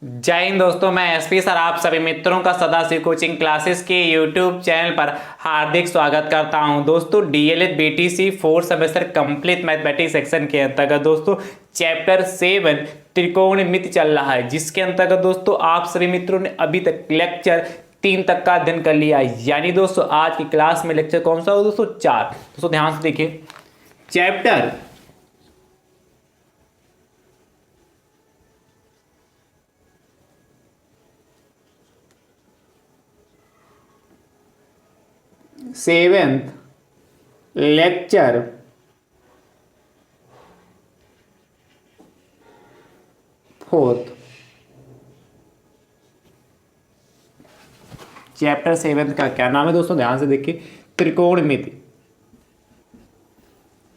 जय हिंद दोस्तों, मैं एसपी सर आप सभी मित्रों का सदाशिव कोचिंग क्लासेस के यूट्यूब चैनल पर हार्दिक स्वागत करता हूं। दोस्तों DElEd BTC 4 semester complete mathematics section के अंतर्गत दोस्तों चैप्टर 7 त्रिकोणमिति चल रहा है, जिसके अंतर्गत दोस्तों आप सभी मित्रों ने अभी तक लेक्चर 3 तक का अध्ययन कर लिया है। यानी दोस्तों आज की क्लास में लेक्चर कौन सा हो दोस्तों? 4। दोस्तों ध्यान से देखिए, chapter 7th lecture fourth. Chapter 7 का क्या नाम है दोस्तों? ध्यान से देखिए, त्रिकोणमिति।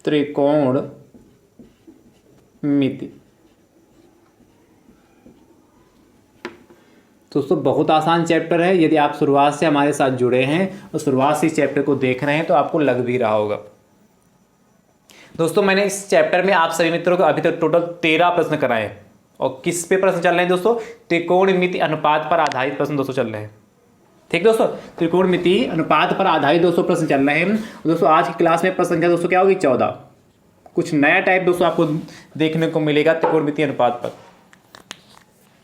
त्रिकोणमिति दोस्तों बहुत आसान चैप्टर है। यदि आप शुरुआत से हमारे साथ जुड़े हैं और शुरुआत से इस चैप्टर को देख रहे हैं तो आपको लग भी रहा होगा। दोस्तों मैंने इस चैप्टर में आप सभी मित्रों को अभी तक टोटल 13 प्रश्न कराए हैं। और किस पे प्रश्न चल रहे हैं दोस्तों? त्रिकोणमिति अनुपात पर आधारित प्रश्न दोस्तों चल रहे हैं। ठीक दोस्तों, त्रिकोणमिति अनुपात पर आधारित दोस्तों प्रश्न चल रहे हैं। दोस्तों आज की क्लास में प्रश्न संख्या दोस्तों क्या होगी? 14। कुछ नया टाइप दोस्तों आपको देखने को मिलेगा त्रिकोणमिति अनुपात पर।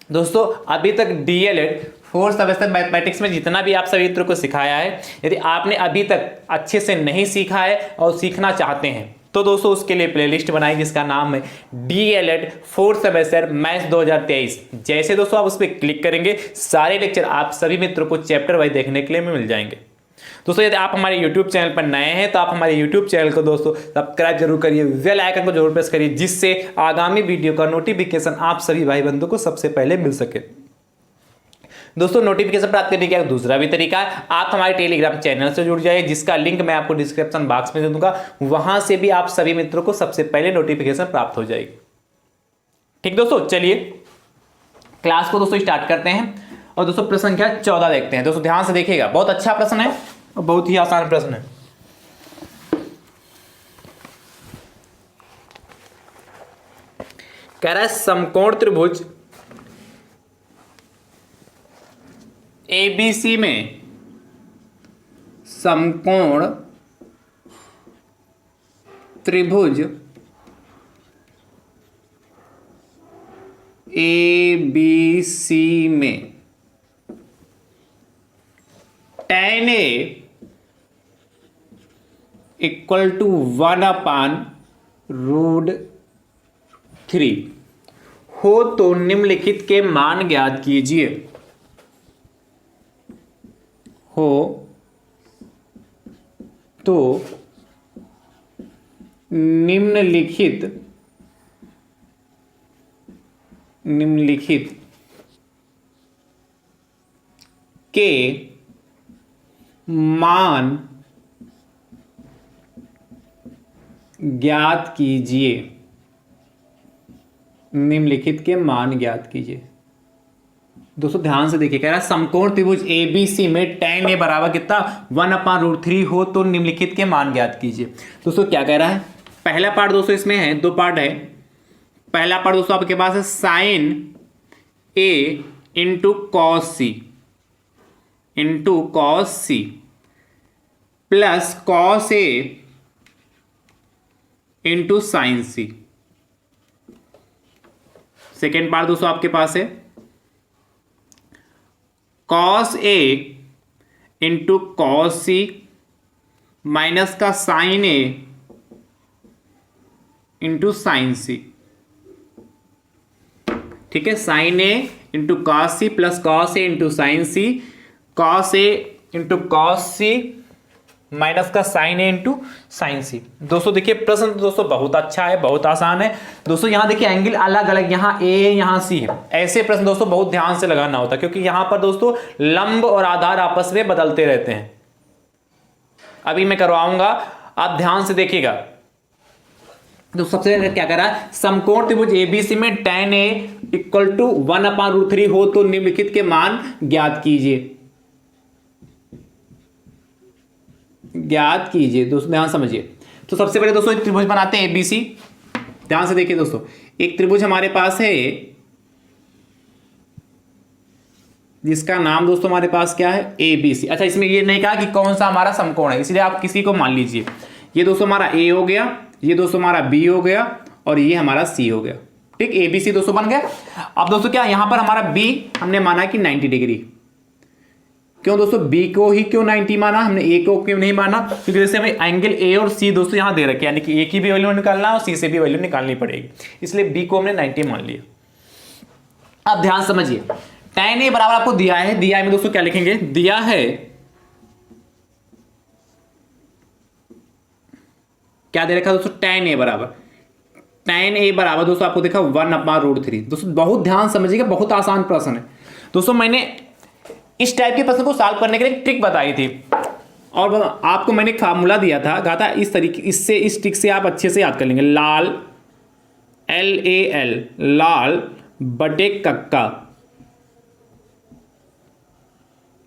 दोस्तों अभी तक डीएलएड 4 सेमेस्टर मैथमेटिक्स में जितना भी आप सभी मित्रों को सिखाया है, यदि आपने अभी तक अच्छे से नहीं सीखा है और सीखना चाहते हैं तो दोस्तों उसके लिए प्लेलिस्ट बनाई जिसका नाम है डीएलएड 4 सेमेस्टर मैथ्स 2023। जैसे दोस्तों आप उस पर क्लिक करेंगे सारे लेक्चर आप सभी मित्रों को चैप्टर वाइज देखने के लिए मिल जाएंगे। दोस्तों यदि आप हमारे YouTube चैनल पर नए हैं तो आप हमारे YouTube चैनल को दोस्तों सब्सक्राइब जरूर करिए, बेल आइकन को जरूर प्रेस करिए, जिससे आगामी वीडियो का नोटिफिकेशन आप सभी भाई बंधु को सबसे पहले मिल सके। दोस्तों नोटिफिकेशन प्राप्त करने का दूसरा भी तरीका है, आप हमारे टेलीग्राम चैनल से जुड़ जाइए, जिसका लिंक मैं आपको डिस्क्रिप्शन बॉक्स में दे दूंगा। वहां से भी आप सभी मित्रों को सबसे पहले नोटिफिकेशन प्राप्त हो जाएगी। ठीक दोस्तों, चलिए क्लास को दोस्तों स्टार्ट करते हैं और दोस्तों प्रश्न संख्या 14 देखते हैं। दोस्तों ध्यान से देखिएगा, बहुत अच्छा प्रश्न है और बहुत ही आसान प्रश्न है। कह रहा है समकोण त्रिभुज एबीसी में समकोण त्रिभुज एबीसी में tan A इक्वल टू 1/√3 हो तो निम्नलिखित के मान ज्ञात कीजिए। हो तो निम्नलिखित के मान ज्ञात कीजिए। निम्नलिखित के मान ज्ञात कीजिए। दोस्तों ध्यान से देखिए, कह रहा है समकोण त्रिभुज एबीसी में tan A बराबर कितना? 1/√3 हो तो निम्नलिखित के मान ज्ञात कीजिए। दोस्तों क्या कह रहा है? पहला पार्ट दोस्तों इसमें है, 2 पार्ट है। पहला पार्ट दोस्तों आपके पास है sin A into cos C plus cos A into sine C। Second part दोस्तों आपके पास है cos A into cos C minus का sin A into sine C। ठीक है, sin A into cos C plus cos A into sine C, cos A into cos C minus का sin A into sine C। दोस्तों देखिए प्रश्न दोस्तों बहुत अच्छा है, बहुत आसान है। दोस्तों यहां देखिए एंगल अलग अलग, यहाँ A है यहाँ C है। ऐसे प्रश्न दोस्तों बहुत ध्यान से लगाना होता है, क्योंकि यहां पर दोस्तों लंब और आधार आपस में बदलते रहते हैं। अभी मैं करवाऊंगा, आप ध्यान से देखिएगा। तो सबसे पहले क्या कह रहा है? समकोण त्रिभुज एबीसी में tan A इक्वल टू 1/√3 हो तो निम्नलिखित के मान ज्ञात कीजिए। दोस्तों ध्यान समझिए। तो सबसे पहले दोस्तों एक त्रिभुज बनाते हैं एबीसी। ध्यान से देखिए दोस्तों, एक त्रिभुज हमारे पास है जिसका नाम दोस्तों हमारे पास क्या है, ए बी सी। अच्छा, इसमें ये नहीं कहा कि कौन सा हमारा समकोण है, इसलिए आप किसी को मान लीजिए। ये दोस्तों हमारा ए हो गया, ये दोस्तों हमारा बी हो गया, और ये हमारा सी हो गया। ठीक, ए बी सी दोस्तों बन गया। अब दोस्तों क्या यहां पर हमारा बी हमने माना कि 90 डिग्री। क्यों दोस्तों बी को ही क्यों 90 माना, हमने ए को क्यों नहीं माना? क्योंकि जैसे हमें एंगल ए और सी दोस्तों यहां दे रखे हैं, यानी कि ए की भी वैल्यू निकालना और सी से भी वैल्यू निकालनी पड़ेगी, इसलिए बी को हमने 90 मान लिया। अब ध्यान समझिए, tan ए बराबर आपको दिया है, दिया है में दोस्तों क्या लिखेंगे, दिया है क्या दे रखा है दोस्तों, tan ए बराबर, tan ए बराबर दोस्तों आपको देखा 1/√3। दोस्तों बहुत ध्यान समझिएगा, बहुत आसान प्रश्न है दोस्तों। मैंने इस टाइप के प्रश्न को सॉल्व करने के लिए ट्रिक बताई थी, और आपको मैंने फार्मूला दिया था, कहा था इस तरीके, इससे इस ट्रिक से आप अच्छे से याद कर लेंगे। लाल, LAL, लाल बटे कक्का,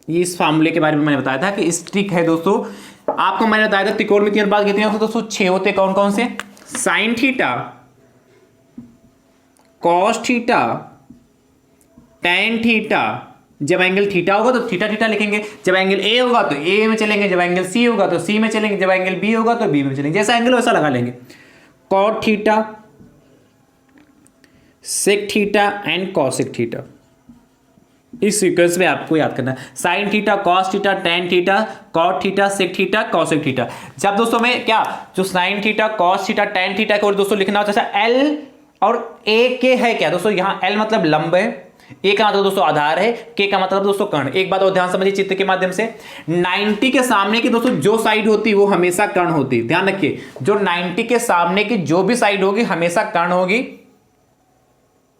ये इस फार्मूले के बारे में मैंने बताया था कि इस ट्रिक है दोस्तों। आपको मैंने बताया था त्रिकोण में 3 अनुपात कितने होते दोस्तों, 6 होते। कौन कौन से, sign theta, cos theta, tan theta. जब एंगल थीटा होगा तो थीटा थीटा लिखेंगे, जब एंगल ए होगा तो ए में चलेंगे, जब एंगल सी होगा तो सी में चलेंगे, जब एंगल बी होगा तो बी में चलेंगे, जैसा एंगल वैसा लगा लेंगे। Cot theta, sec theta and cosec theta, इस सीक्वेंस में आपको याद करना है। Sine theta, cos theta, tan theta, cot theta, sec theta, cosec theta. जब दोस्तों में क्या जो sine theta, cos theta, tan theta को दोस्तों लिखना होता है, एल और ए के है क्या दोस्तों, यहां एल मतलब लंब है, ए का मतलब दोस्तों आधार है, के का मतलब दोस्तों कर्ण। एक बात और ध्यान समझिए चित्र के माध्यम से, 90 के सामने की दोस्तों जो साइड होती है वो हमेशा कर्ण होती है। ध्यान रखिए, जो 90 के सामने की जो भी साइड होगी हमेशा कर्ण होगी,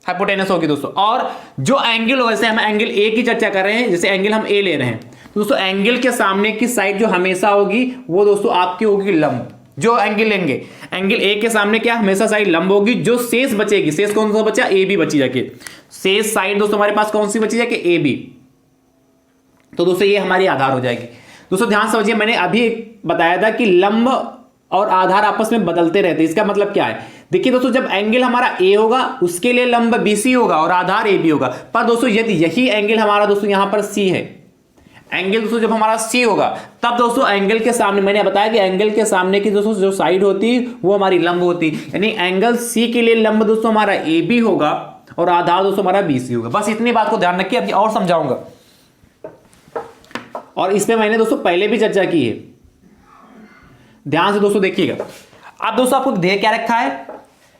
हाइपोटेनस होगी दोस्तों। और जो एंगल होगा, जैसे हम एंगल ए की चर्चा कर रहे हैं, जैसे एंगल हम ए ले रहे हैं, तो दोस्तों एंगल के सामने की साइड जो हमेशा होगी वो दोस्तों आपकी होगी लंब। जो एंगल लेंगे, एंगल ए के सामने क्या हमेशा साइड लंब होगी, जो शेष बचेगी, शेष कौन सा बचा, ए बी बची जाके, शेष साइड दोस्तों हमारे पास कौन सी बची जाके, ए बी। तो दोस्तों ये हमारी आधार हो जाएगी। दोस्तों ध्यान समझिए, मैंने अभी बताया था कि लंब और आधार आपस में बदलते रहते हैं। इसका मतलब क्या है, देखिए दोस्तों, जब एंगल हमारा ए होगा उसके लिए लंब BC होगा और आधार AB होगा। पर दोस्तों यदि यही एंगल हमारा दोस्तों यहां पर C है, एंगल दोस्तों जब हमारा C होगा, तब दोस्तों एंगल के सामने, मैंने बताया कि एंगल के सामने की दोस्तों जो साइड होती है वो हमारी लंब होती, यानी एंगल C के लिए लंब दोस्तों हमारा AB होगा और आधार दोस्तों हमारा BC होगा। बस इतनी बात को ध्यान रखिए, अभी और समझाऊंगा। और इस पे मैंने दोस्तों पहले भी चर्चा की है, ध्यान से दोस्तों देखिएगा। अब दोस्तों आपको दे क्या रखा है,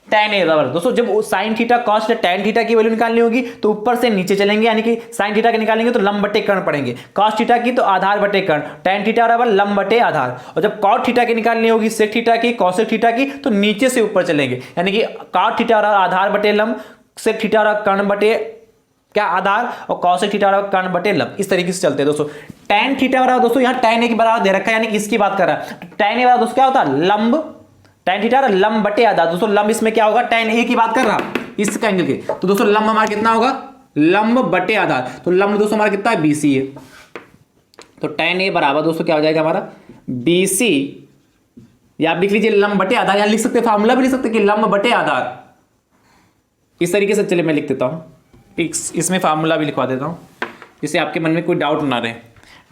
tan ए बराबर, दोस्तों जब sign theta, cos theta, tan theta की वैल्यू निकालनी होगी तो ऊपर से नीचे चलेंगे, यानी कि साइन थीटा के निकालेंगे तो लंब बटे कर्ण पड़ेंगे, कॉस थीटा की तो आधार बटे कर्ण, टैन थीटा बराबर लंब बटे आधार। और जब कॉट थीटा की निकालनी होगी, सेक थीटा की, कॉसेक थीटा की, तो नीचे से ऊपर चलेंगे, यानी कि कॉट थीटा बराबर आधार बटे लंब, सेक थीटा बराबर कर्ण बटे क्या आधार, और कॉसेक थीटा बराबर कर्ण बटे लंब। इस तरीके से चलते हैं दोस्तों। टैन थीटा बराबर दोस्तों यहाँ टैन ए के बराबर दे रखा है, यानी कि इसकी बात कर रहा है। टैन ए बराबर दोस्तों क्या होता है, लंब, टैन थीटा लंब बटे आधार। दोस्तों लंब इसमें क्या होगा, टैन ए की बात कर रहा इस एंगल के, तो दोस्तों लंब हमारा कितना होगा, लंब बटे आधार। तो लंब दोस्तों हमारा कितना है, BC है। तो टैन ए बराबर दोस्तों क्या हो जाएगा हमारा, BC, या आप लिख लीजिए लंब बटे आधार, यहां लिख सकते, फार्मूला भी लिख सकते कि लंब बटे आधार। इस तरीके से चलिए मैं लिख देता हूं, इसमें फार्मूला भी लिखवा देता हूं जिससे आपके मन में कोई डाउट ना रहे।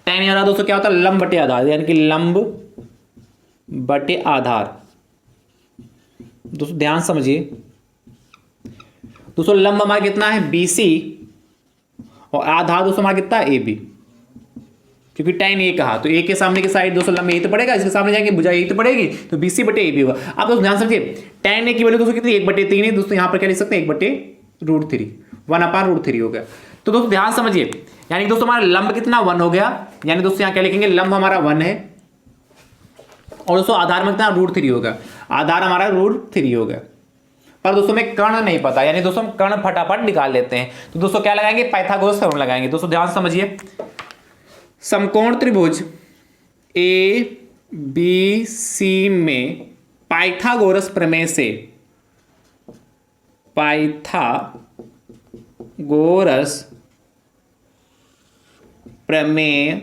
टैन ए दोस्तों क्या होता है, लंब बटे आधार, यानी कि लंब बटे आधार। दोस्तों ध्यान समझिए, दोस्तों लंब हमारा कितना है, BC, और आधार दोस्तों हमारा कितना है, AB, क्योंकि टैन ए कहा तो ए के सामने की साइड दोस्तों लंब यही तो पड़ेगा, इसके सामने जाएंगे भुजा यही तो पड़ेगी, तो BC बटे AB होगा। आप दोस्तों ध्यान समझिए, टैन ए की वैल्यू दोस्तों कितनी, 1/3 है दोस्तों, यहां पर क्या लिख सकते हैं, 1/√3, 1/√3 हो गया। तो दोस्तों ध्यान समझिए, यानी दोस्तों हमारा लंब कितना 1 हो गया, यानी दोस्तों यहां क्या लिखेंगे, लंब हमारा 1 है, और दोस्तों आधार में कितना √3 होगा, आधार हमारा √3 हो गया। पर दोस्तों में कर्ण नहीं पता, यानी दोस्तों हम कर्ण फटाफट निकाल लेते हैं। तो दोस्तों क्या लगाएंगे, पाइथागोरस थ्योरम लगाएंगे। दोस्तों ध्यान समझिए, समकोण त्रिभुज ABC में पाइथागोरस प्रमेय से, पाइथागोरस प्रमेय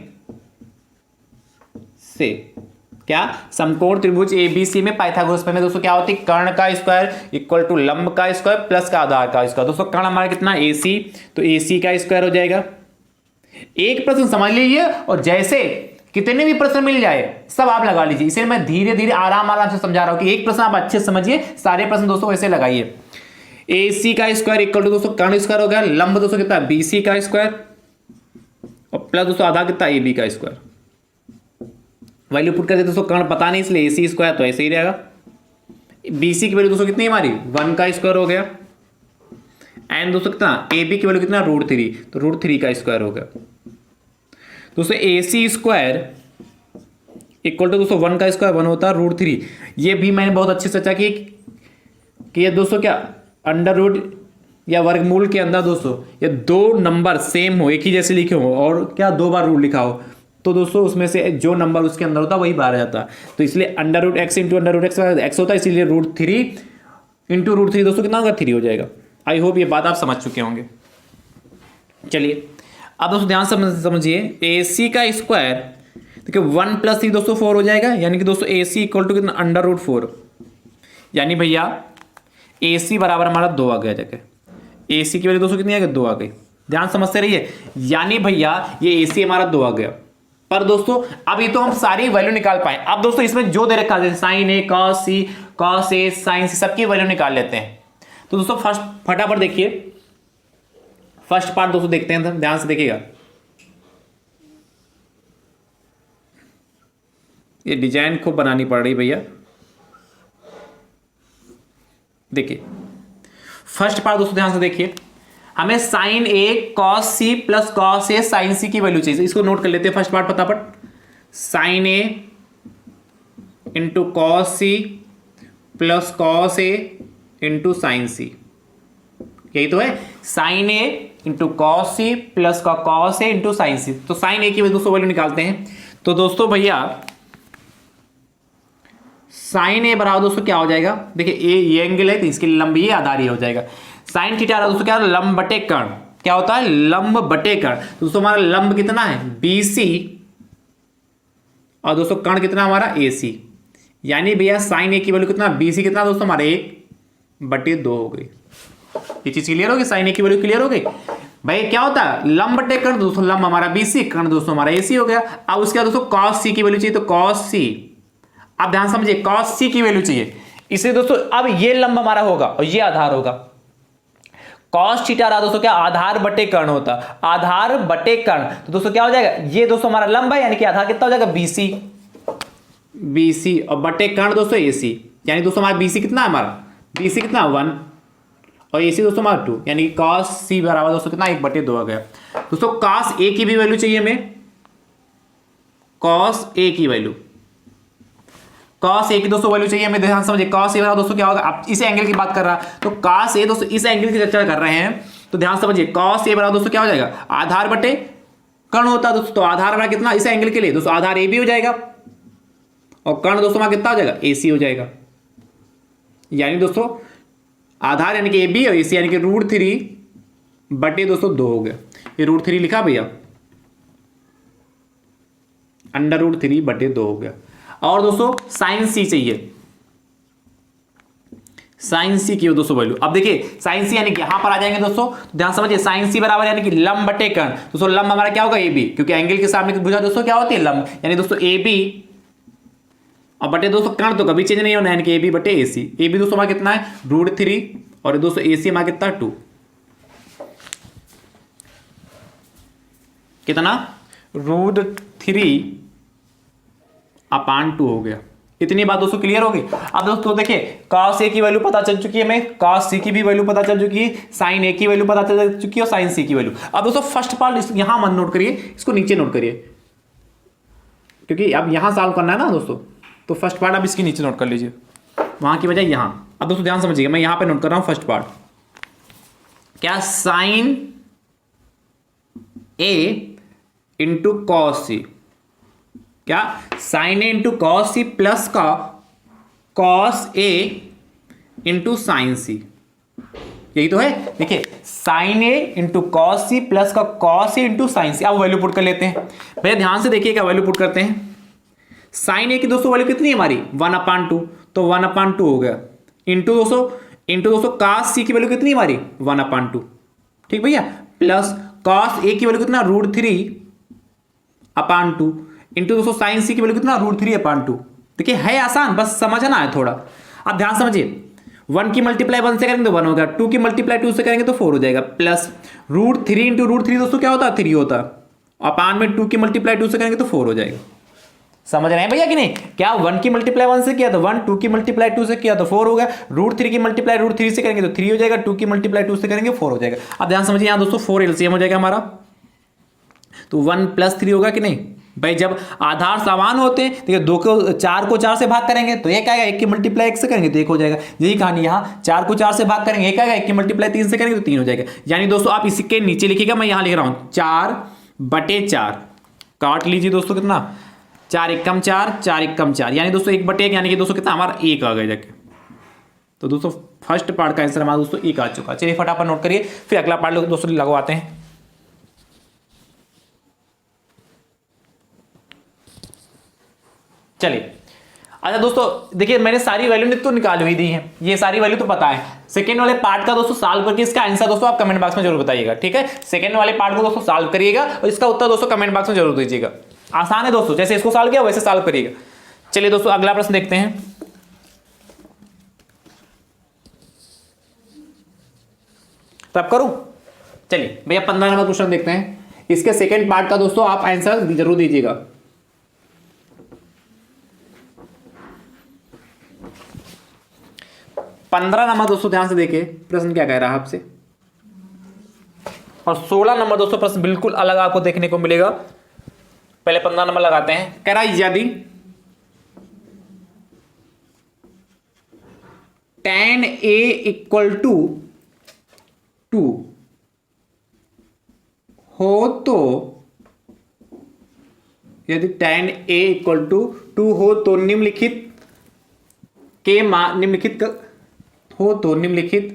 से क्या, समकोण त्रिभुज ABC में पाइथागोरस प्रमेय दोस्तों क्या होती है, कर्ण का स्क्वायर इक्वल टू लंब का स्क्वायर प्लस का आधार का स्क्वायर। दोस्तों कर्ण हमारा कितना AC, तो AC का स्क्वायर हो जाएगा एक प्रश्न समझ लीजिए और जैसे कितने भी प्रश्न मिल जाए सब आप लगा लीजिए। इसलिए मैं धीरे धीरे आराम आराम से समझा रहा हूं कि एक प्रश्न आप अच्छे से समझिए, सारे प्रश्न दोस्तों ऐसे लगाइए। ए सी का स्क्वायर इक्वल टू दोस्तों कर्ण स्क्वायर हो गया, लंब दोस्तों कितना बी सी का स्क्वायर और प्लस दोस्तों आधा कितना ए बी का स्क्वायर। वैल्यू पुट करके दोस्तों कर्ण पता नहीं इसलिए ए सी स्क्वायर तो ऐसे ही रहेगा। बी सी की वैल्यू दोस्तों कितनी हमारी 1 का स्क्वायर हो गया एंड दोस्तों कितना ए बी की वैल्यू कितना √3 तो √3 का स्क्वायर हो गया। दोस्तों ए सी स्क्वायर इक्वल टू दोस्तों 1 का स्क्वायर 1 होता है √3। ये भी मैंने बहुत अच्छे से चर्चा की कि ये दोस्तों क्या अंडर रूट या वर्गमूल के अंदर दोस्तों ये दो नंबर सेम हो, एक ही जैसे लिखे हो और क्या दो बार रूट लिखा हो तो दोस्तों उसमें से जो नंबर उसके अंदर होता है वही बाहर जाता है। तो इसलिए under root x into under root x होता है, इसीलिए √3 इंटू √3 दोस्तों कितना होगा 3 हो जाएगा। आई होप ये बात आप समझ चुके होंगे। चलिए अब दोस्तों ध्यान से समझिए, ए सी का स्क्वायर देखिए 1 + 3 दोस्तों 4 हो जाएगा, यानी कि दोस्तों ए सी इक्वल टू कितना √4, यानी भैया ए सी बराबर हमारा 2 आ गया जगह। ए सी की वैल्यू दोस्तों कितनी आ गई 2 आ गई। ध्यान समझते रहिए, यानी भैया ये ए सी हमारा 2 आ गया। पर दोस्तों अब ये तो हम सारी वैल्यू निकाल पाए। अब दोस्तों इसमें जो दे रखा है sine A cos A sine सी सबकी वैल्यू निकाल लेते हैं। तो दोस्तों फर्स्ट फटाफट देखिए, फर्स्ट पार्ट दोस्तों देखते हैं, ध्यान से देखिएगा। ये डिजाइन खूब बनानी पड़ रही भैया। देखिए फर्स्ट पार्ट दोस्तों ध्यान से देखिए, हमें sine A cos C plus cos A sine C की वैल्यू चाहिए। इसको नोट कर लेते हैं फर्स्ट पार्ट फटाफट। Sine A into cos C plus cos A into sine C, यही तो है। Sine A into cos C plus का cos A into sine C. तो साइन ए की दोस्तों वैल्यू निकालते हैं। तो दोस्तों भैया साइन ए बराबर दोस्तों क्या हो जाएगा, देखिए ए ये एंगल है तो इसकी लंब ये आधार ये हो जाएगा। साइन थीटा दोस्तों क्या लंब बटे कर्ण, क्या होता है लंब बटे कर्ण। दोस्तों हमारा लंब कितना है BC और दोस्तों कर्ण कितना हमारा AC, यानी भैया साइन ए की वैल्यू कितना BC कितना दोस्तों हमारा 1/2 हो गई। ये चीज क्लियर होगी, साइन ए की वैल्यू क्लियर हो गई। भाई क्या होता है लंब बटे कर्ण, दोस्तों लंब हमारा BC कर्ण दोस्तों हमारा AC हो गया। अब उसके बाद दोस्तों cos C की वैल्यू चाहिए तो cos C, अब ध्यान समझिए cos C की वैल्यू चाहिए, इसलिए दोस्तों अब ये लंब हमारा होगा और ये आधार होगा। cos थीटा रहा दोस्तों क्या आधार बटे कर्ण होता, आधार बटे कर्ण। तो दोस्तों क्या हो जाएगा, ये दोस्तों हमारा लंब है यानी कि आधार कितना हो जाएगा BC और बटे कर्ण दोस्तों AC, यानी दोस्तों हमारा BC कितना है हमारा BC कितना 1 और AC दोस्तों हमारा 2, यानी cos C बराबर दोस्तों कितना 1/2 आ गया। दोस्तों cos A की भी वैल्यू चाहिए हमें, cos A की वैल्यू, cos A की दोस्तों वैल्यू चाहिए हमें। ध्यान समझिए cos A बराबर दोस्तों क्या होगा, आप इस एंगल की बात कर रहा तो cos A दोस्तों इस एंगल की चर्चा कर रहे हैं तो ध्यान समझिए cos A बराबर दोस्तों क्या हो जाएगा आधार बटे कर्ण होता है दोस्तों। तो आधार हमारा कितना इस एंगल के लिए दोस्तों आधार AB हो जाएगा और कर्ण दोस्तों हमारा कितना हो जाएगा AC हो जाएगा, यानी दोस्तों आधार यानी कि AB और AC यानी कि √3 दोस्तों 2 हो गया। ये √3 लिखा भैया √3/2 हो गया। और दोस्तों साइन C चाहिए, साइन C की दोस्तों वैल्यू। अब देखिए साइन C यानी कि यहां पर आ जाएंगे दोस्तों, ध्यान समझिए साइन C बराबर यानी कि लंब बटे कर्ण। दोस्तों लंब हमारा क्या होगा AB, क्योंकि एंगल के सामने की भुजा दोस्तों क्या होती है लंब, यानी दोस्तों AB और बटे दोस्तों कर्ण तो कभी चेंज नहीं होना, यानी कि AB बटे AC। AB दोस्तों हमारा कितना है √3 और दोस्तों AC हमारा कितना 2, कितना √3/2 हो गया। इतनी बात दोस्तों क्लियर हो गई। अब दोस्तों देखिए cos A की वैल्यू पता चल चुकी है हमें, cos C की भी वैल्यू पता चल चुकी है, sin A की वैल्यू पता चल चुकी है और sin C की वैल्यू। अब दोस्तों फर्स्ट पार्ट यहां मत नोट करिए, इसको नीचे नोट करिए, क्योंकि अब यहां सॉल्व करना है ना दोस्तों, तो फर्स्ट पार्ट आप इसके नीचे नोट कर लीजिए वहां की बजाय यहां। अब दोस्तों ध्यान समझिएगा, मैं यहां पे नोट कर रहा हूं फर्स्ट पार्ट क्या sin A into cos C, क्या sin A into cos C plus का cos A into sine C, यही तो है। देखिए sin A into cos C plus का cos A into sine C। अब वैल्यू पुट कर लेते हैं भैया, ध्यान से देखिएगा वैल्यू पुट करते हैं। sin A की दोस्तों वैल्यू कितनी है हमारी 1/2, तो 1/2 हो गया इंटू दोस्तों cos C की वैल्यू कितनी है हमारी 1/2, ठीक भैया, प्लस cos A की वैल्यू कितना √3 अपान 2 इंटू दोस्तों साइन सी की वैल्यू कितना √3/2। देखिए है आसान, बस समझना है थोड़ा। आप ध्यान समझिए, 1 की मल्टीप्लाई 1 से करेंगे तो 1 होगा, 2 की मल्टीप्लाई 2 से करेंगे तो 4 हो जाएगा, प्लस √3 इंटू √3 दोस्तों क्या होता है 3 होता है, अपान में 2 की मल्टीप्लाई 2 से करेंगे तो 4 हो जाएगा। समझ रहे हैं भैया कि नहीं? क्या 1 की मल्टीप्लाई 1 से किया तो 1, 2 की मल्टीप्लाई 2 से किया तो 4 हो गया, √3 की मल्टीप्लाई √3 से करेंगे तो 3 हो जाएगा, 2 की मल्टीप्लाई 2 से करेंगे 4 हो जाएगा। अब ध्यान समझिए यहां दोस्तों 4 एलसीएम हो जाएगा हमारा, तो 1 + 3 होगा कि नहीं भाई? जब आधार समान होते हैं, देखिए 2 को 4 को 4 से भाग करेंगे तो एक आएगा, 1 की मल्टीप्लाई 1 से करेंगे तो 1 हो जाएगा। यही कहानी यहाँ 4 को 4 से भाग करेंगे 1 आएगा, 1 की मल्टीप्लाई 3 से करेंगे तो 3 हो जाएगा। यानी दोस्तों आप इसी के नीचे लिखिएगा, मैं यहाँ लिख रहा हूँ 4/4 काट लीजिए दोस्तों, कितना 4 एकम 4, 4 एकम 4, यानी दोस्तों 1/1, यानी कि दोस्तों कितना हमारा 1 आ गया जाके। तो दोस्तों फर्स्ट पार्ट का आंसर हमारा दोस्तों 1 आ चुका। चलिए फटाफट नोट करिए, फिर अगला पार्ट लोग दोस्तों लगवाते हैं। चलिए अच्छा दोस्तों देखिए, मैंने सारी वैल्यू तो निकाली हुई दी है, ये सारी वैल्यू तो पता है। सेकंड वाले पार्ट का दोस्तों सॉल्व करके इसका आंसर दोस्तों आप कमेंट बॉक्स में जरूर बताइएगा, ठीक है? सेकंड वाले पार्ट को दोस्तों सॉल्व करिएगा और इसका उत्तर दोस्तों कमेंट बॉक्स में जरूर दीजिएगा। आसान है दोस्तों, जैसे इसको सॉल्व किया वैसे सॉल्व करिएगा। चलिए दोस्तों अगला प्रश्न देखते हैं। तब करूं? चलिए भैया 15 नंबर क्वेश्चन देखते हैं, इसके सेकंड पार्ट का दोस्तों आप आंसर जरूर दीजिएगा। पंद्रह नंबर दोस्तों ध्यान से देखिए प्रश्न क्या कह रहा है आपसे, और 16 नंबर दोस्तों प्रश्न बिल्कुल अलग आपको देखने को मिलेगा। पहले 15 नंबर लगाते हैं। कह रहा है यदि tan A = 2 हो तो, यदि tan A = 2 हो तो निम्नलिखित के मान, निम्नलिखित हो तो निम्नलिखित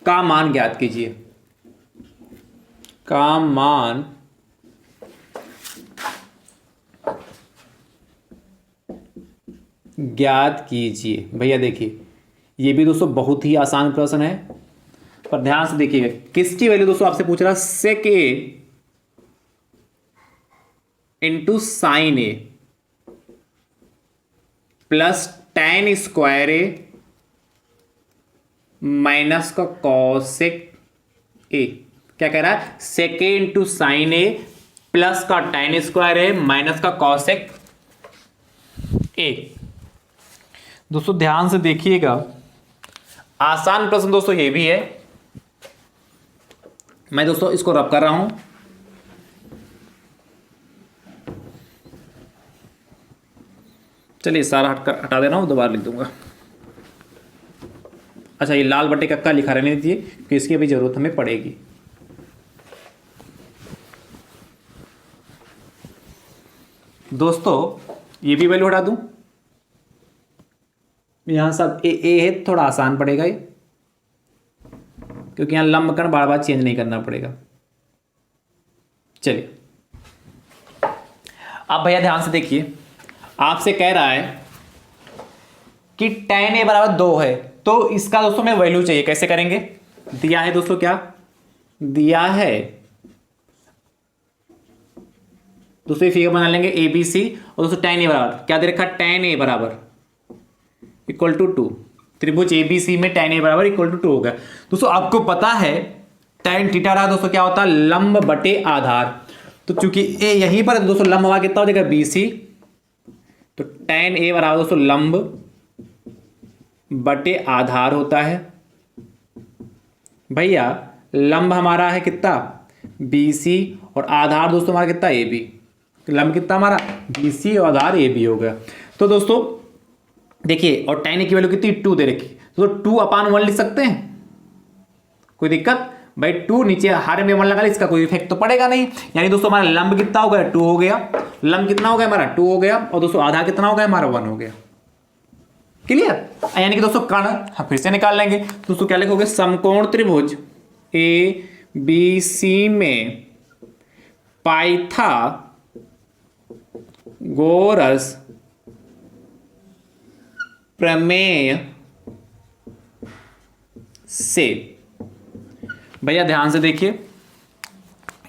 का मान ज्ञात कीजिए। का मान ज्ञात कीजिए। भैया देखिए ये भी दोस्तों बहुत ही आसान प्रश्न है, पर ध्यान से देखिएगा किसकी वैल्यू दोस्तों आपसे पूछ रहा है, sec A into sine A plus tan square A minus का cosec A। क्या कह रहा है? sec A into sine A plus का tan स्क्वायर A माइनस का cosec A। दोस्तों ध्यान से देखिएगा, आसान प्रश्न दोस्तों ये भी है। मैं दोस्तों इसको रब कर रहा हूं, चलिए सारा हटा दे रहा हूं, दोबारा लिख दूंगा। अच्छा ये लाल बटे कक्का लिखा रहने दीजिए कि इसकी भी जरूरत हमें पड़ेगी। दोस्तों ये भी वैल्यू हटा दूं, यहां सब ए है, थोड़ा आसान पड़ेगा ये, क्योंकि यहां लंबकण बार बार चेंज नहीं करना पड़ेगा। चलिए अब भैया ध्यान से देखिए, आपसे कह रहा है कि tan A = 2 है, तो इसका दोस्तों में वैल्यू चाहिए। कैसे करेंगे? दिया है दोस्तों, क्या दिया है, दूसरी फिगर बना लेंगे ABC, और दोस्तों tan A बराबर क्या दे रखा? tan A = 2। त्रिभुज ABC में tan A = 2 होगा। दोस्तों आपको पता है tan थीटा रहा दोस्तों क्या होता है? लंब बटे आधार। तो चूंकि A यहीं पर दोस्तों लंब हवा कितना हो जाएगा? BC, तो tan A बराबर दोस्तों लंब बटे आधार होता है। भैया लंब हमारा है कितना? BC, और आधार दोस्तों हमारा कितना? AB। लंब कितना हमारा? BC और आधार AB हो गया। तो दोस्तों देखिए, और tan A की वैल्यू कितनी? 2 दे रखी, तो 2/1 लिख सकते हैं, कोई दिक्कत? भाई 2 नीचे हर में 1 लगा ले, इसका कोई इफेक्ट तो पड़ेगा नहीं। यानी दोस्तों हमारा लंब कितना हो गया? 2 हो गया। लंब कितना हो गया हमारा? 2 हो गया, और दोस्तों आधार कितना हो गया हमारा? 1 हो गया। क्लियर? यानी कि दोस्तों कर्ण हम फिर से निकाल लेंगे। दोस्तों क्या लिखोगे? समकोण त्रिभुज ABC में पाइथागोरस प्रमेय से। भैया ध्यान से देखिए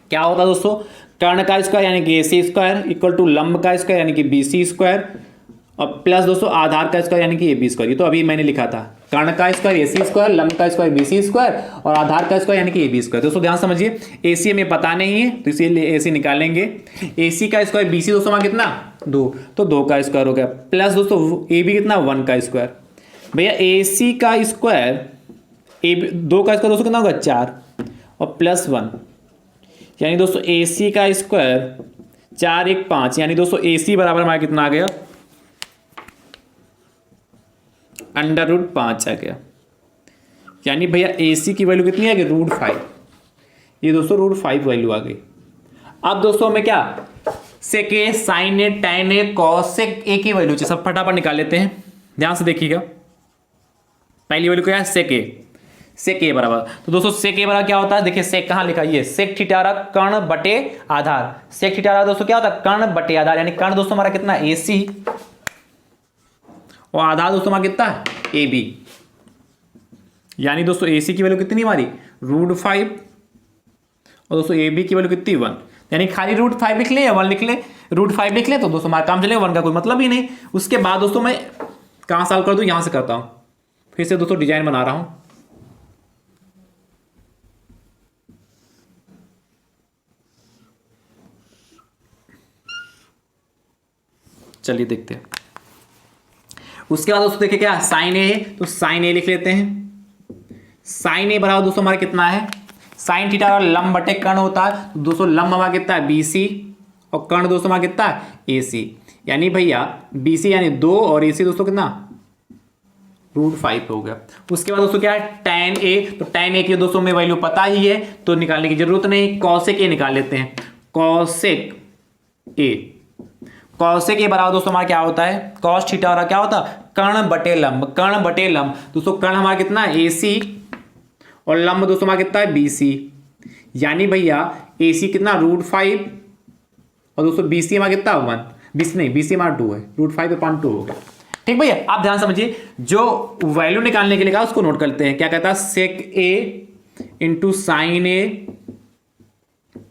क्या होता है दोस्तों, कर्ण का स्क्वायर यानी कि AC स्क्वायर इक्वल टू लंब का स्क्वायर यानी कि BC स्क्वायर और प्लस दोस्तों आधार का स्क्वायर यानी कि AB स्क्वायर। ये तो अभी मैंने लिखा था, कर्ण का स्क्वायर AC स्क्वायर, लंब का स्क्वायर BC स्क्वायर और आधार का स्क्वायर यानी कि AB स्क्वायर। दोस्तों ध्यान समझिए, AC हमें पता नहीं है तो इसीलिए AC निकालेंगे। AC का स्क्वायर BC दोस्तों वहां कितना 2, तो 2 का स्क्वायर हो गया, प्लस दोस्तों AB कितना 1 का स्क्वायर। भैया AC का स्क्वायर 2 का स्क्वायर दोस्तों कितना होगा 4 और प्लस 1 यानी दोस्तों AC का स्क्वायर 4 1 5 यानी दोस्तों AC बराबर हमारा कितना आ गया √5 आ गया। यानी भैया AC की वैल्यू कितनी आ गई √5। ये दोस्तों √5 वैल्यू आ गई। अब दोस्तों हमें क्या sec A, sine A, tan A, cosec A की वैल्यू सब फटाफट निकाल लेते हैं। ध्यान से देखिएगा, पहली वैल्यू क्या है सेक ए, सेक ए बराबर, तो दोस्तों सेक ए बराबर क्या होता है, देखिए सेक कहां लिखा है, ये सेक थीटा रहा कर्ण बटे आधार। सेक थीटा रहा दोस्तों क्या होता है कर्ण बटे आधार, यानी कर्ण दोस्तों हमारा कितना AC और आधार दोस्तों हमारा कितना है AB। यानी दोस्तों AC की वैल्यू कितनी हमारी √5 और दोस्तों AB की वैल्यू कितनी 1। यानी खाली √5 लिख ले या 1 लिख ले, √5 लिख ले तो दोस्तों हमारा काम चलेगा, 1 का कोई मतलब ही नहीं। उसके बाद दोस्तों मैं कहां सॉल्व कर दूं, यहां से करता हूं, फिर से दोस्तों डिजाइन बना रहा हूं। चलिए देखते हैं। उसके बाद दोस्तों देखिए क्या साइन ए है, तो साइन ए लिख लेते हैं। साइन ए बराबर दोस्तों हमारा कितना है साइन थीटा और लंब बटे कर्ण होता है, तो दोस्तों लंब हमारा कितना है BC और कर्ण दोस्तों हमारा कितना है AC। यानी भैया BC यानी 2 और AC दोस्तों कितना √5 हो गया। उसके बाद दोस्तों क्या है टैन ए, तो टैन ए की दोस्तों में वैल्यू पता ही है तो निकालने की जरूरत नहीं। कॉसेक ए निकाल लेते हैं, कॉसेक ए, कॉसेक ए बराबर दोस्तों हमारा क्या होता है कॉस थीटा और क्या होता है कर्ण बटे लंब, कर्ण बटे लंब दोस्तों कर्ण हमारा कितना है AC और लंब दोस्तों हमारा कितना है BC। यानी भैया AC कितना √5 और दोस्तों BC हमारा कितना 1, BC नहीं BC हमारा 2 है, √5/2 हो गया। ठीक भैया, आप ध्यान समझिए, जो वैल्यू निकालने के लिए कहा उसको नोट करते हैं। क्या कहता है सेक A into sine A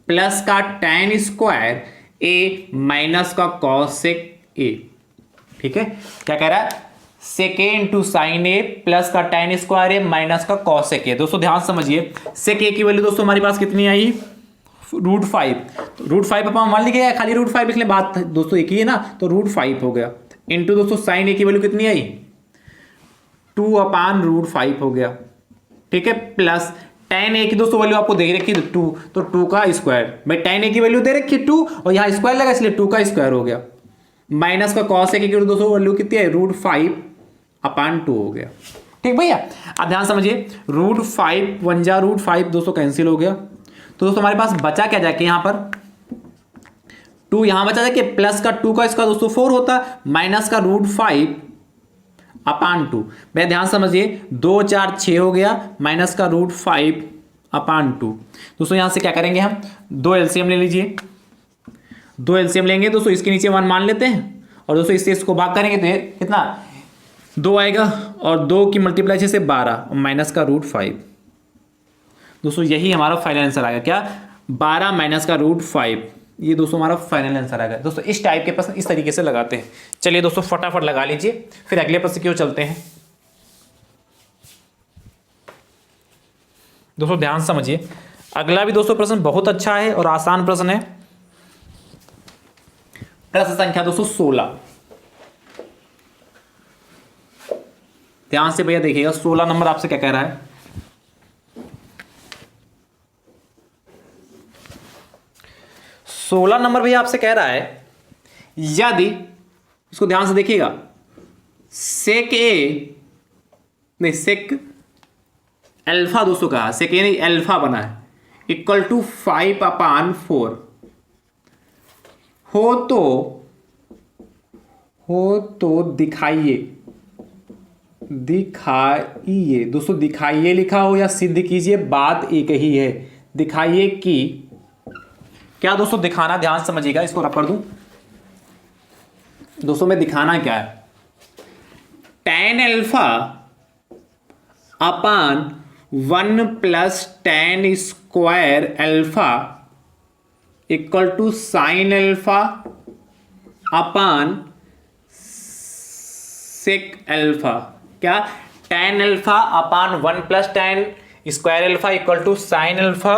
plus का टैन स्क्वायर A माइनस का कॉसेक A। ठीक है, क्या कह रहा है सेक ए इंटू साइन ए प्लस का टैन स्क्वायर ए माइनस का कॉसेक ए। दोस्तों ध्यान समझिए, सेक ए की वैल्यू दोस्तों हमारे पास कितनी आई √5, √5/1 लिखे या खाली √5 लिख ले, बात दोस्तों एक ही है ना, तो √5 हो गया इंटू दोस्तों साइन ए की वैल्यू कितनी आई 2/√5 हो गया। ठीक है, प्लस tan a की दोस्तों वैल्यू आपको दे रखी 2, तो 2 का स्क्वायर, भाई tan a की वैल्यू दे रखी 2 और यहाँ स्क्वायर लगा इसलिए 2 का स्क्वायर हो गया, माइनस का cos a की दोस्तों वैल्यू कितनी है √5/2 हो गया। ठीक भैया, आप ध्यान समझिए, √5 1 जा √5 दोस्तों कैंसिल हो गया, तो दोस्तों हमारे पास बचा क्या जाके यहाँ पर 2 यहाँ बचा जाके प्लस का 2 का स्क्वायर दोस्तों 4 होता, माइनस का √5/2। भाई ध्यान समझिए, 2 4 6 हो गया माइनस का √5/2। दोस्तों यहां से क्या करेंगे हम 2 एलसीएम ले लीजिए, 2 एलसीएम लेंगे दोस्तों, इसके नीचे 1 मान लेते हैं और दोस्तों इससे इसको भाग करेंगे तो कितना 2 आएगा और 2 की मल्टीप्लाई से 12 और माइनस का √5। दोस्तों यही हमारा फाइनल आंसर आएगा, क्या 12 माइनस का √5। ये दोस्तों हमारा फाइनल आंसर आएगा। दोस्तों इस टाइप के प्रश्न इस तरीके से लगाते हैं। चलिए दोस्तों फटाफट लगा लीजिए, फिर अगले प्रश्न की ओर चलते हैं। दोस्तों ध्यान समझिए, अगला भी दोस्तों प्रश्न बहुत अच्छा है और आसान प्रश्न है। प्रश्न संख्या दोस्तों 16। ध्यान से भैया देखिएगा, 16 नंबर आपसे क्या कह रहा है, 16 नंबर भैया आपसे कह रहा है यदि, इसको ध्यान से देखिएगा, सेक ए नहीं सेक अल्फा दोस्तों कहा, सेक ए नहीं अल्फा बना है इक्वल टू 5/4 हो तो दिखाइए दोस्तों, दिखाइए लिखा हो या सिद्ध कीजिए, बात एक ही है। दिखाइए कि क्या दोस्तों दिखाना, ध्यान समझिएगा, इसको रब कर दूं दोस्तों, में दिखाना क्या है tan alpha 1 plus tan square alpha equal to sine alpha upon sec alpha. क्या? tan alpha upon 1 plus tan square alpha equal to sine alpha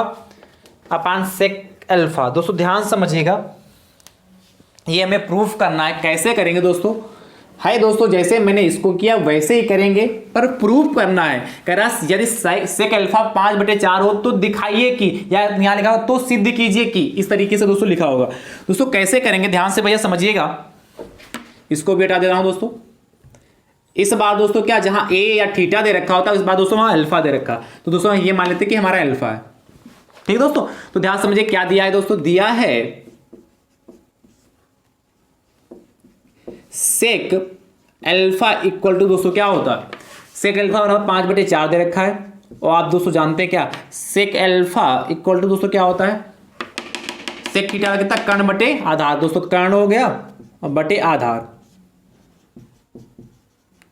upon sec alpha. दोस्तों ध्यान समझिएगा, ये हमें प्रूफ करना है। कैसे करेंगे दोस्तों? है दोस्तों, जैसे मैंने इसको किया वैसे ही करेंगे, पर प्रूफ करना है। कह रहा यदि सेक अल्फा 5/4 हो तो दिखाइए कि, या यहाँ लिखा हो तो सिद्ध कीजिए कि, इस तरीके से दोस्तों लिखा होगा। दोस्तों कैसे करेंगे, ध्यान से भैया समझिएगा। इसको भी हटा दे रहा हूं दोस्तों। इस बार दोस्तों क्या, जहां ए या थीटा दे रखा होता है, इस बार दोस्तों वहां अल्फा दे रखा। तो दोस्तों ये मान लेते कि हमारा अल्फा है। ठीक दोस्तों, तो ध्यान समझिए क्या दिया है दोस्तों। दिया है सेक अल्फा इक्वल टू दोस्तों क्या होता है, सेक अल्फा बराबर 5/4 दे रखा है। और आप दोस्तों जानते हैं क्या, सेक अल्फा इक्वल टू दोस्तों क्या होता है, सेक थीटा कितना, कर्ण बटे आधार। दोस्तों कर्ण हो गया और बटे आधार।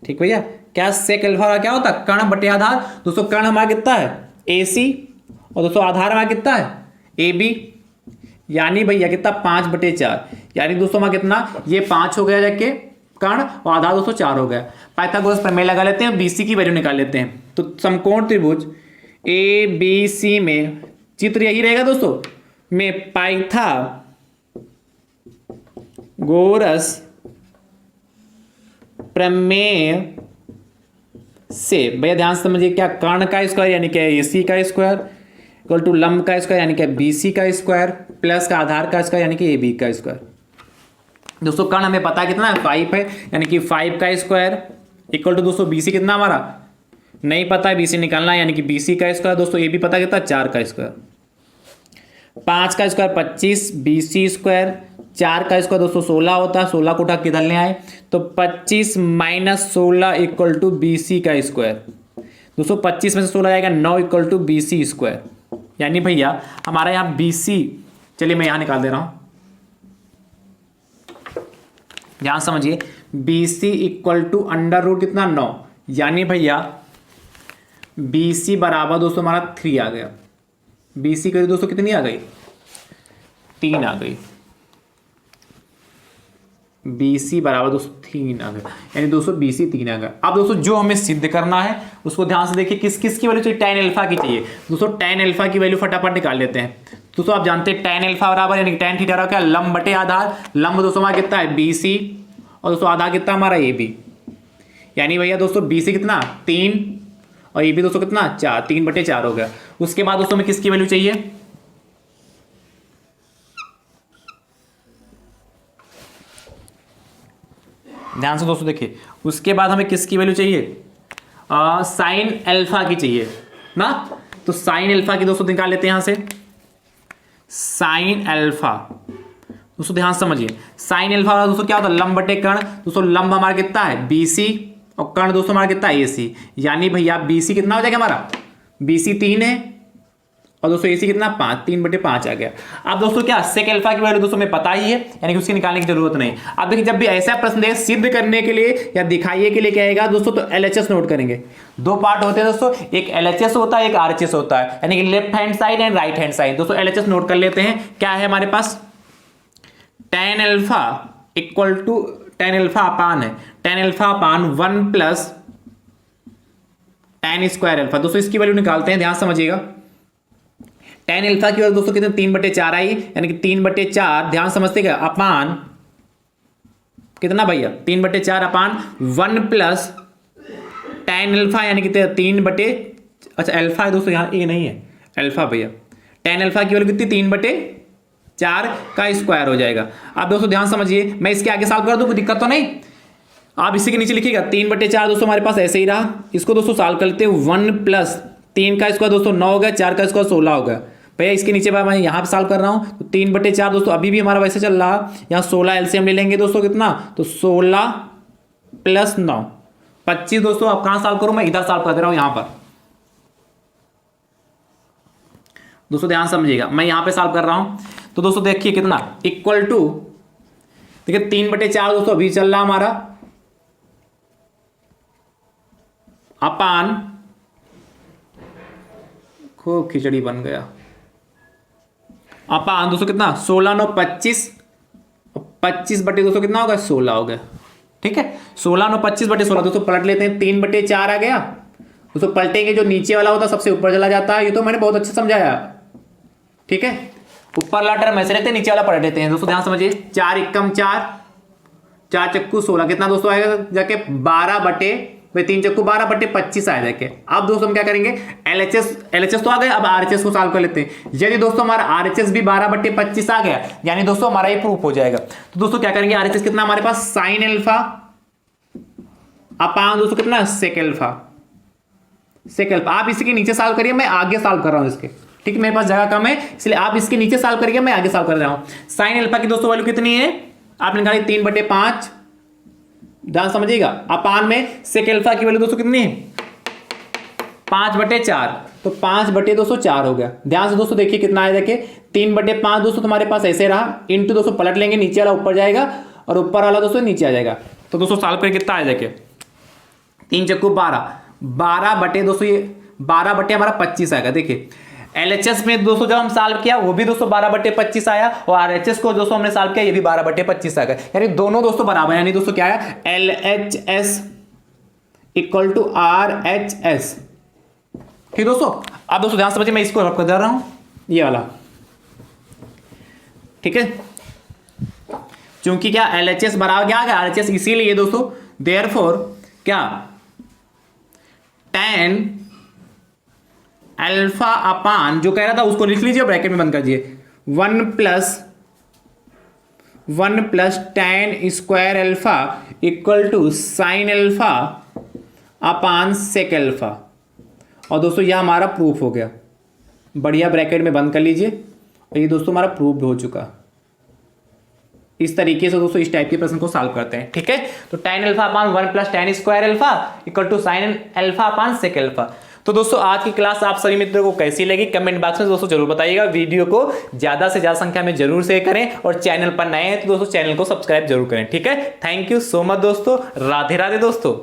ठीक भैया, क्या सेक अल्फा क्या होता है, कर्ण बटे आधार। दोस्तों कर्ण हमारा कितना है, AC, और दोस्तों आधार हमारा कितना है, AB। यानी भैया कितना, 5/4। यानी दोस्तों हमारा कितना, ये 5 हो गया जाके कर्ण, और आधार दोस्तों 4 हो गया। पाइथागोरस प्रमेय लगा लेते हैं, BC की वैल्यू निकाल लेते हैं। तो समकोण त्रिभुज ABC में चित्र यही रहेगा दोस्तों, में पाइथागोरस प्रमेय से भैया ध्यान से समझिए, क्या कर्ण का स्क्वायर यानी क्या AC का स्क्वायर इक्वल टू लंब का स्क्वायर यानी क्या BC का स्क्वायर प्लस का आधार का स्क्वायर यानी कि AB का स्क्वायर। दोस्तों कर्ण हमें पता है कितना है, 5 है, यानी कि 5 का स्क्वायर इक्वल टू दोस्तों BC कितना हमारा नहीं पता है, BC निकालना है, यानी कि BC का स्क्वायर। दोस्तों AB पता कितना, 4 का स्क्वायर। 5 का स्क्वायर 25, BC स्क्वायर, 4 का स्क्वायर दोस्तों 16 होता है। 16 को उठा के इधर ले आए तो 25 माइनस 16 इक्वल टू BC का स्क्वायर। दोस्तों 25 में से 16 आएगा 9 इक्वल टू BC स्क्वायर। यानी भैया हमारा यहाँ BC, चलिए मैं यहाँ निकाल दे रहा हूँ, ध्यान समझिए, BC equal to under root कितना, 9। यानी भैया BC बराबर दोस्तों हमारा 3 आ गया। BC करिए दोस्तों कितनी आ गई, 3 आ गई। BC बराबर दोस्तों 3 आ गया, यानी दोस्तों BC 3 आ गया। अब दोस्तों जो हमें सिद्ध करना है उसको ध्यान से देखिए, किस किस की वैल्यू चाहिए, tan अल्फा की चाहिए। दोस्तों tan अल्फा की वैल्यू फटाफट निकाल लेते हैं। दोस्तों आप जानते हैं tan अल्फा बराबर यानी कि tan थीटा बराबर क्या, लंब बटे आधार। लंब दोस्तों हमारा कितना है, BC, और दोस्तों आधार कितना हमारा AB। यानी भैया दोस्तों BC कितना, 3, और AB दोस्तों कितना, 4, 3/4 हो गया। उसके बाद दोस्तों हमें किसकी वैल्यू चाहिए, ध्यान से दोस्तों देखिए, उसके बाद हमें किसकी वैल्यू चाहिए, साइन अल्फा की चाहिए ना। तो साइन अल्फा की दोस्तों निकाल लेते हैं यहां से, साइन अल्फा। दोस्तों ध्यान समझिए, साइन अल्फा दोस्तों क्या होता है, लंब बटे कर्ण। दोस्तों लंब हमारा कितना है, BC, और कर्ण दोस्तों हमारा कितना है, AC। यानी भैया BC कितना हो जाएगा हमारा, BC 3 है, और दोस्तों AC कितना, 5, 3/5 आ गया। अब दोस्तों क्या, सेक अल्फा की वैल्यू दोस्तों हमें पता ही है, यानी कि उसकी निकालने की जरूरत नहीं। अब देखिए, जब भी ऐसा प्रश्न दे सिद्ध करने के लिए या दिखाइए के लिए कहेगा दोस्तों, तो LHS नोट करेंगे। 2 पार्ट होते हैं दोस्तों, एक LHS होता है, एक RHS होता है, यानी कि left hand side and right hand side. दोस्तों LHS नोट कर लेते हैं, क्या है हमारे पास, tan alpha equal to, tan alpha upon है, tan alpha upon 1 plus tan square alpha. दोस्तों इसकी वैल्यू निकालते हैं, ध्यान समझिएगा। tan अल्फा की वैल्यू दोस्तों कितने, 3/4 आई, यानी कि 3/4, ध्यान समझते क्या, अपान कितना भैया, 3/4 अपान 1 प्लस tan अल्फा, यानी कि 3 अच्छा अल्फा है दोस्तों, यहाँ ए नहीं है, अल्फा भैया। tan अल्फा की वैल्यू कितनी, 3/4 का स्क्वायर हो जाएगा। अब दोस्तों ध्यान समझिए, मैं इसके आगे सॉल्व कर दूं, कोई दिक्कत तो नहीं। आप इसी के नीचे लिखिएगा 3/4 दोस्तों हमारे पास ऐसे ही रहा। इसको दोस्तों सॉल्व कर लेते हैं, 1 प्लस 3 का स्क्वायर दोस्तों 9 हो गया, 4 का स्क्वायर 16 हो गया। भैया इसके नीचे मैं यहाँ पे सॉल्व कर रहा हूँ, तो 3/4 दोस्तों अभी भी हमारा वैसे चल रहा। यहाँ 16 एलसीएम ले लेंगे दोस्तों, कितना, तो 16 प्लस 9 25। दोस्तों आप कहाँ सॉल्व करूँ, मैं इधर सॉल्व कर दे रहा हूँ यहाँ पर। दोस्तों ध्यान समझिएगा, मैं यहाँ पे सॉल्व कर रहा हूँ, तो दोस्तों देखिए कितना, इक्वल टू, देखिए 3/4 दोस्तों अभी चल रहा हमारा, अपान खूब खिचड़ी बन गया। अपान दोस्तों कितना 16 9 25, 25 बटे दोस्तों कितना होगा 16 हो गया। ठीक है 16 9 25 बटे 16 दोस्तों पलट लेते हैं 3 बटे 4 आ गया। दोस्तों पलटेंगे जो नीचे वाला होता है सबसे ऊपर चला जाता है। ये तो मैंने बहुत अच्छा समझाया। ठीक है ऊपर वाला टर्म ऐसे रहते हैं नीचे वाला पलट लेते हैं। दोस्तों ध्यान समझिए 4 एकम 4, 4 चक्कू 16 कितना दोस्तों आएगा जाके 12 बटे 3 चक्कू 12 बटे 25 आया जाके। अब दोस्तों हम क्या करेंगे एलएचएस तो आ गया। अब आरएचएस को सॉल्व कर लेते हैं। यदि दोस्तों हमारा आरएचएस भी 12 बटे 25 आ गया यानी दोस्तों हमारा ये प्रूफ हो जाएगा। तो दोस्तों क्या करेंगे आरएचएस कितना हमारे पास साइन अल्फा अपान दोस्तों कितना सेक अल्फा। आप इसके नीचे सॉल्व करिए, मैं आगे सॉल्व कर रहा हूं इसके। ठीक है मेरे पास जगह कम है इसलिए आप इसके नीचे सॉल्व करिए, मैं आगे सॉल्व कर रहा हूं। साइन अल्फा की दोस्तों वैल्यू कितनी है आपने निकाली 3 बटे 5। ध्यान समझिएगा अपान में सेक अल्फा की वैल्यू दोस्तों कितनी है 5 बटे 4। तो 5 बटे दोस्तों 4 हो गया। ध्यान से दोस्तों देखिए कितना आया देखिए 3 बटे 5 दोस्तों तुम्हारे पास ऐसे रहा इंटू दोस्तों पलट लेंगे नीचे वाला ऊपर जाएगा और ऊपर वाला दोस्तों नीचे आ जाएगा। तो दोस्तों सॉल्व करके कितना आया देखिए 3 चक्कू 12 बटे दोस्तों ये 12 बटे हमारा 25 आएगा। देखिए एलएचएस में दोस्तों जब हम सॉल्व किया वो भी दोस्तों 12 बटे 25 आया और आरएचएस को दोस्तों हमने सॉल्व किया ये भी 12 बटे 25 आ गया। यानी दोनों दोस्तों बराबर यानी दोस्तों क्या है एलएचएस इक्वल टू आरएचएस। ठीक दोस्तों अब दोस्तों ध्यान समझिए मैं इसको रख कर रहा हूं ये वाला। ठीक है क्योंकि क्या एलएचएस बराबर क्या आ गया आरएचएस, इसीलिए दोस्तों देयरफॉर क्या tan अल्फा अपान जो कह रहा था उसको लिख लीजिए ब्रैकेट में बंद कर दीजिए 1 plus tan square alpha equal to sine alpha upon sec alpha. और दोस्तों यह हमारा प्रूफ हो गया। बढ़िया ब्रैकेट में बंद कर लीजिए और ये दोस्तों हमारा प्रूफ हो चुका। इस तरीके से दोस्तों इस टाइप के प्रश्न को सॉल्व करते हैं। ठीक है तो tan alpha upon 1 plus tan square alpha equal to sine alpha upon sec alpha. तो दोस्तों आज की क्लास आप सभी मित्रों को कैसी लगी कमेंट बॉक्स में दोस्तों जरूर बताइएगा। वीडियो को ज्यादा से ज्यादा संख्या में जरूर शेयर करें और चैनल पर नए हैं तो दोस्तों चैनल को सब्सक्राइब जरूर करें। ठीक है थैंक यू सो मच दोस्तों। राधे राधे दोस्तों।